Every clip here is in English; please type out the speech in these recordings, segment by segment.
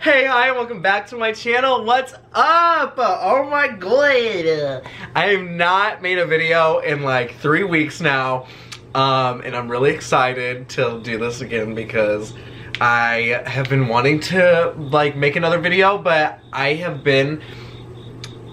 Hey, hi, and welcome back to my channel. What's up? Oh my god. I have not made a video in like 3 weeks now. And I'm really excited to do this again because I have been wanting to like make another video, but I have been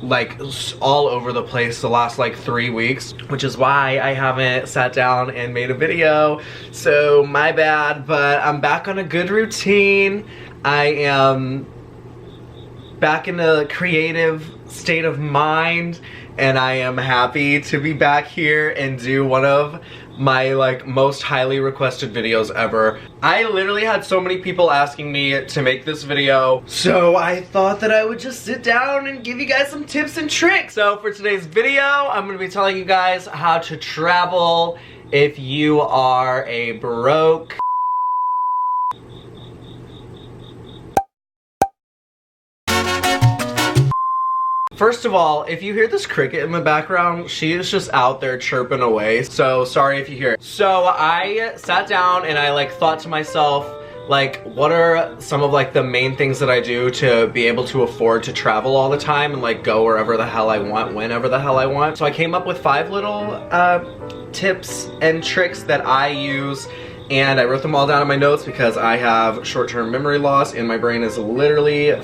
like all over the place the last like 3 weeks, which is why I haven't sat down and made a video. So my bad, but I'm back on a good routine. I am back in a creative state of mind, and I am happy to be back here and do one of my like most highly requested videos ever. I literally had so many people asking me to make this video, so I thought that I would just sit down and give you guys some tips and tricks. So for today's video, I'm gonna be telling you guys how to travel if you are a broke First of all, if you hear this cricket in the background, she is just out there chirping away, so sorry if you hear it. So I sat down and I like thought to myself, like, what are some of like the main things that I do to be able to afford to travel all the time and like go wherever the hell I want, whenever the hell I want. So I came up with 5 little tips and tricks that I use, and I wrote them all down in my notes because I have short-term memory loss and my brain is literally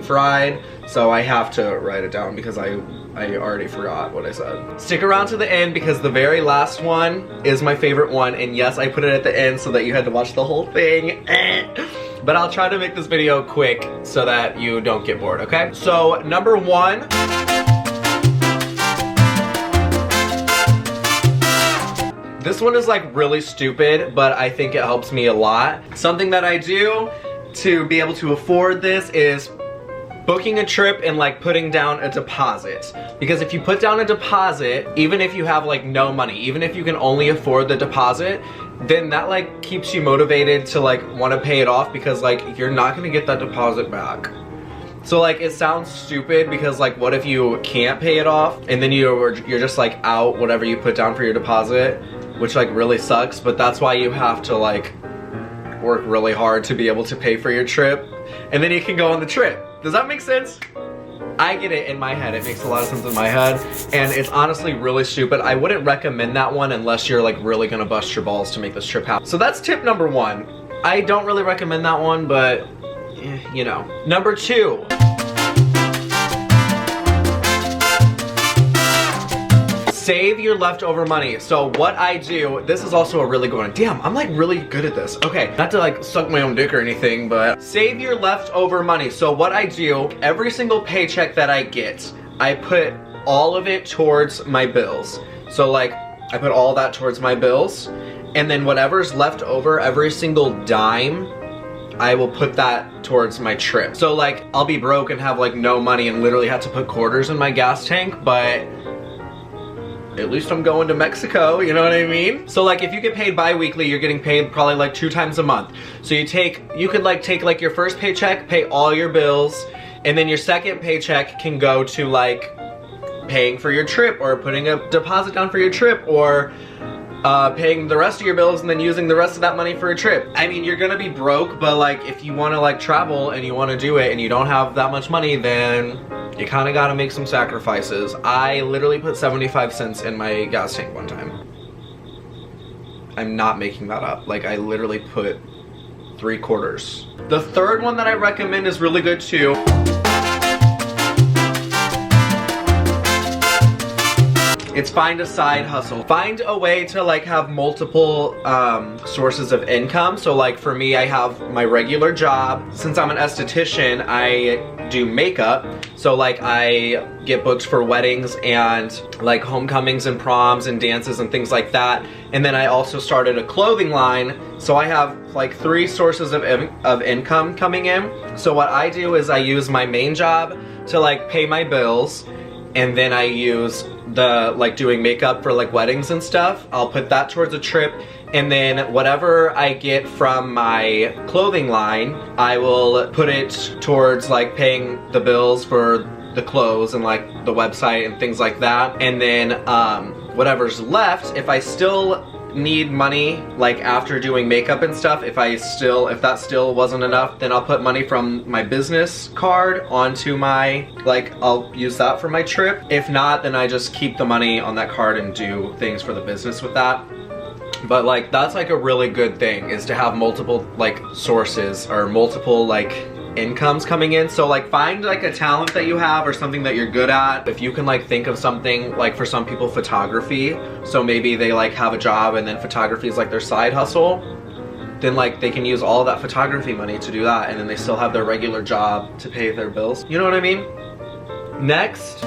fried, so I have to write it down because I already forgot what I said. Stick around to the end because the very last one is my favorite one, and yes, I put it at the end so that you had to watch the whole thing. But I'll try to make this video quick so that you don't get bored, okay? So number 1, this one is like really stupid, but I think it helps me a lot. Something that I do to be able to afford this is booking a trip and like putting down a deposit. Because if you put down a deposit, even if you have like no money, even if you can only afford the deposit, then that like keeps you motivated to like want to pay it off, because like you're not gonna get that deposit back. So like it sounds stupid because like what if you can't pay it off and then you're just like out whatever you put down for your deposit, which like really sucks. But that's why you have to like work really hard to be able to pay for your trip, and then you can go on the trip. Does that make sense? I get it in my head. It makes a lot of sense in my head, and it's honestly really stupid. I wouldn't recommend that one unless you're like really gonna bust your balls to make this trip happen. So that's tip number 1. I don't really recommend that one, but you know. Number 2. Save your leftover money. So what I do, this is also a really good one. Damn, I'm like really good at this. Okay, not to like suck my own dick or anything, but save your leftover money. So what I do, every single paycheck that I get, I put all of it towards my bills. So like, I put all that towards my bills, and then whatever's left over, every single dime, I will put that towards my trip. So like, I'll be broke and have like no money and literally have to put quarters in my gas tank, but at least I'm going to Mexico, you know what I mean? So like if you get paid bi-weekly, you're getting paid probably like 2 times a month. So you could like take like your first paycheck, pay all your bills, and then your second paycheck can go to like paying for your trip or putting a deposit down for your trip, or paying the rest of your bills and then using the rest of that money for a trip. I mean, you're gonna be broke, but like if you wanna like travel and you wanna do it and you don't have that much money, then you kinda gotta make some sacrifices. I literally put 75 cents in my gas tank one time. I'm not making that up. Like I literally put 3 quarters. The third one that I recommend is really good too. It's find a side hustle. Find a way to like have multiple sources of income. So like for me, I have my regular job. Since I'm an esthetician, I do makeup. So like I get booked for weddings and like homecomings and proms and dances and things like that. And then I also started a clothing line. So I have like 3 sources of income coming in. So what I do is I use my main job to like pay my bills, and then I use the like doing makeup for like weddings and stuff. I'll put that towards a trip, and then whatever I get from my clothing line, I will put it towards like paying the bills for the clothes and like the website and things like that. And then whatever's left, if I still need money like after doing makeup and stuff, if that still wasn't enough, then I'll put money from my business card onto my, like, I'll use that for my trip. If not, then I just keep the money on that card and do things for the business with that. But like, that's like a really good thing, is to have multiple like sources or multiple like incomes coming in. So like, find like a talent that you have or something that you're good at. If you can like think of something, like for some people, photography, so maybe they like have a job and then photography is like their side hustle, then like they can use all of that photography money to do that, and then they still have their regular job to pay their bills. You know what I mean? Next,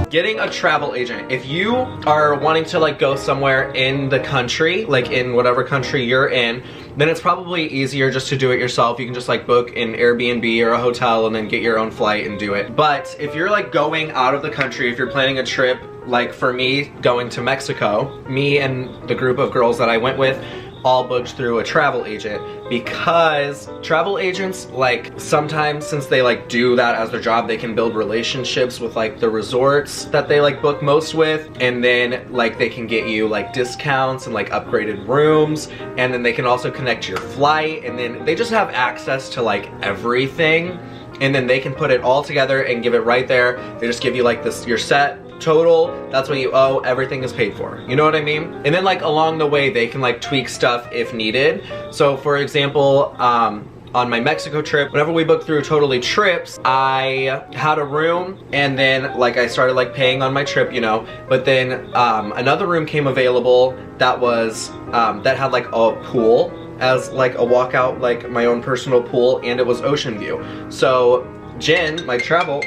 getting a travel agent. If you are wanting to like go somewhere in the country, like in whatever country you're in, then it's probably easier just to do it yourself. You can just like book an Airbnb or a hotel and then get your own flight and do it. But if you're like going out of the country, if you're planning a trip, like for me, going to Mexico, me and the group of girls that I went with all booked through a travel agent, because travel agents, like, sometimes since they like do that as their job, they can build relationships with like the resorts that they like book most with, and then like they can get you like discounts and like upgraded rooms, and then they can also connect your flight, and then they just have access to like everything, and then they can put it all together and give it right there. They just give you like this, your set total, that's what you owe, everything is paid for. You know what I mean? And then like along the way, they can like tweak stuff if needed. So for example, on my Mexico trip, whenever we booked through Totally Trips, I had a room, and then like I started like paying on my trip, you know, but then another room came available that was, that had like a pool as like a walkout, like my own personal pool, and it was ocean view. So Jen, my travel,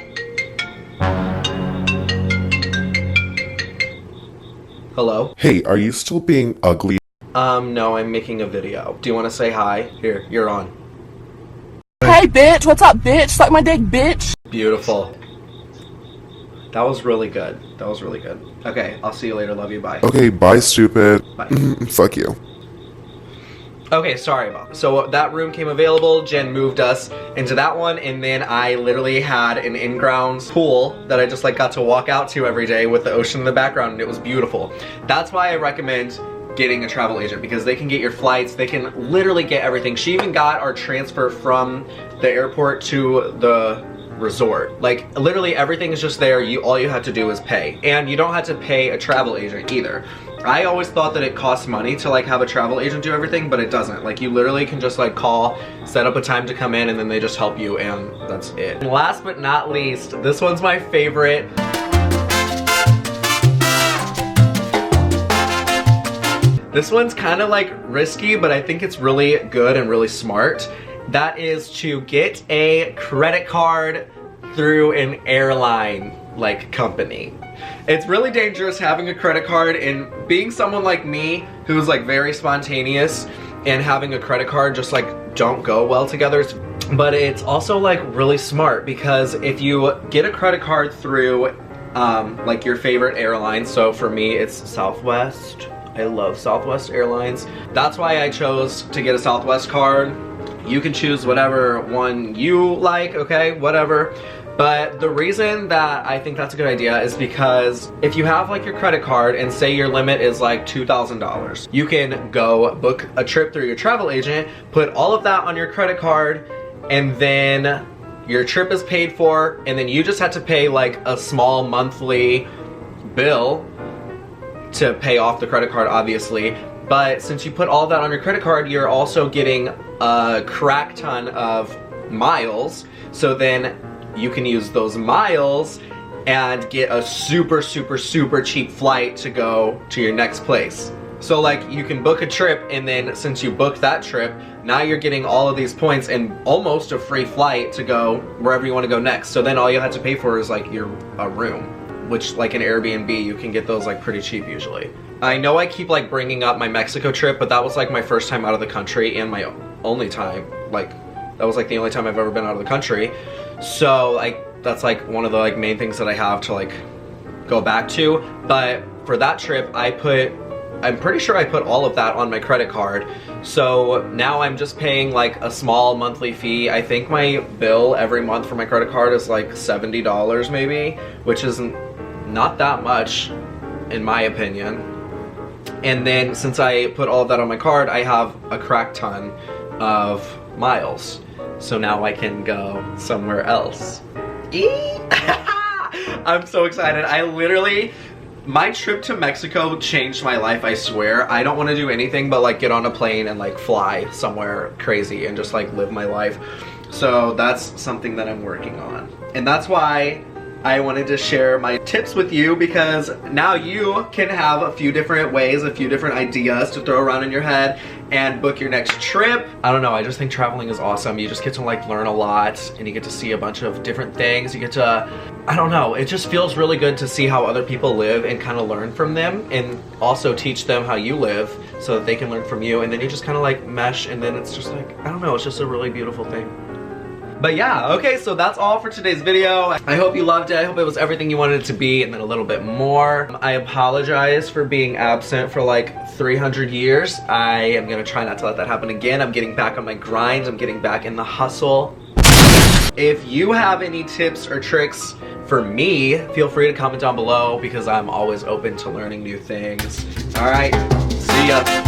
hello? Hey, are you still being ugly? No, I'm making a video. Do you want to say hi? Here, you're on. Hey, bitch, what's up, bitch? Suck my dick, bitch. Beautiful. That was really good. That was really good. Okay, I'll see you later. Love you. Bye. Okay, bye, stupid. Bye. Fuck you. Okay, sorry about that. So that room came available, Jen moved us into that one, and then I literally had an in-grounds pool that I just like got to walk out to every day with the ocean in the background, and it was beautiful. That's why I recommend getting a travel agent, because they can get your flights, they can literally get everything. She even got our transfer from the airport to the resort. Like, literally everything is just there. All you have to do is pay. And you don't have to pay a travel agent either. I always thought that it cost money to like have a travel agent do everything, but it doesn't. Like, you literally can just like call, set up a time to come in, and then they just help you, and that's it. And last but not least, this one's my favorite. This one's kind of like risky, but I think it's really good and really smart. That is to get a credit card through an airline like company. It's really dangerous having a credit card, and being someone like me who's like very spontaneous, and having a credit card just like don't go well together. But it's also like really smart, because if you get a credit card through like your favorite airline, so for me it's Southwest. I love Southwest Airlines. That's why I chose to get a Southwest card. You can choose whatever one you like, okay, whatever. But the reason that I think that's a good idea is because if you have like your credit card and say your limit is like $2,000, you can go book a trip through your travel agent, put all of that on your credit card, and then your trip is paid for, and then you just have to pay like a small monthly bill to pay off the credit card, obviously. But since you put all that on your credit card, you're also getting a crack ton of miles. So then you can use those miles and get a super, super, super cheap flight to go to your next place. So like, you can book a trip, and then since you booked that trip, now you're getting all of these points and almost a free flight to go wherever you want to go next. So then all you have to pay for is like a room, which like an Airbnb, you can get those like pretty cheap usually. I know I keep like bringing up my Mexico trip, but that was like my first time out of the country and my only time. Like, that was like the only time I've ever been out of the country. So like, that's like one of the like main things that I have to like go back to. But for that trip, I'm pretty sure I put all of that on my credit card. So now I'm just paying like a small monthly fee. I think my bill every month for my credit card is like $70 maybe, which isn't not that much, in my opinion. And then since I put all of that on my card, I have a crack ton of miles. So now I can go somewhere else. I'm so excited. My trip to Mexico changed my life, I swear. I don't want to do anything but like get on a plane and like fly somewhere crazy and just like live my life. So that's something that I'm working on. And that's why I wanted to share my tips with you, because now you can have a few different ways, a few different ideas to throw around in your head and book your next trip. I don't know, I just think traveling is awesome. You just get to like learn a lot and you get to see a bunch of different things. You get to, I don't know, it just feels really good to see how other people live and kind of learn from them, and also teach them how you live so that they can learn from you, and then you just kind of like mesh, and then it's just like, I don't know, it's just a really beautiful thing. But yeah, okay, so that's all for today's video. I hope you loved it. I hope it was everything you wanted it to be and then a little bit more. I apologize for being absent for like 300 years. I am gonna try not to let that happen again. I'm getting back on my grind. I'm getting back in the hustle. If you have any tips or tricks for me, feel free to comment down below, because I'm always open to learning new things. All right, see ya.